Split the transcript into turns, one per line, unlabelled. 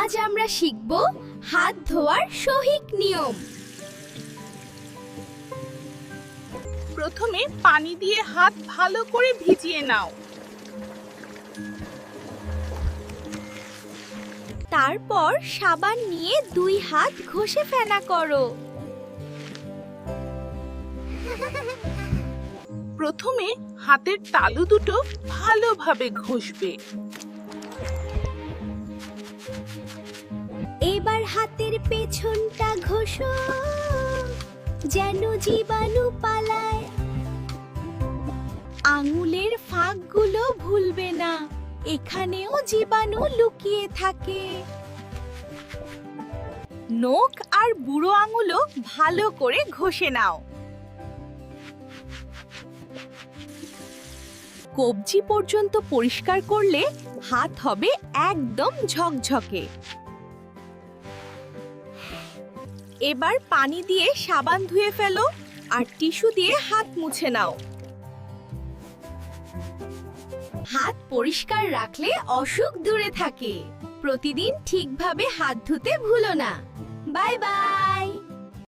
আজ আমরা শিখব হাত ধোয়ার সঠিক নিয়ম।
প্রথমে পানি দিয়ে হাত ভালো করে ভিজিয়ে নাও।
তারপর সাবান নিয়ে 2 হাত ঘষে ফেনা করো।
প্রথমে হাতের তালু দুটো ভালোভাবে ঘষবে।
এবার হাতের পেছনটা ঘষো, যেন জীবাণু পালায়। আঙুলের ফাঁকগুলো ভুলবে না, এখানেও জীবাণু লুকিয়ে থাকে। নখ আর বুড়ো আঙুলও ভালো করে ঘষে নাও। কবজি পর্যন্ত পরিষ্কার করলে হাত হবে একদম ঝকঝকে। এবার পানি দিয়ে সাবান ধুয়ে ফেলো আর টিস্যু দিয়ে হাত মুছে নাও। হাত পরিষ্কার রাখলে অসুখ দূরে থাকে। প্রতিদিন ঠিকভাবে হাত ধুতে ভুলো না। Bye bye.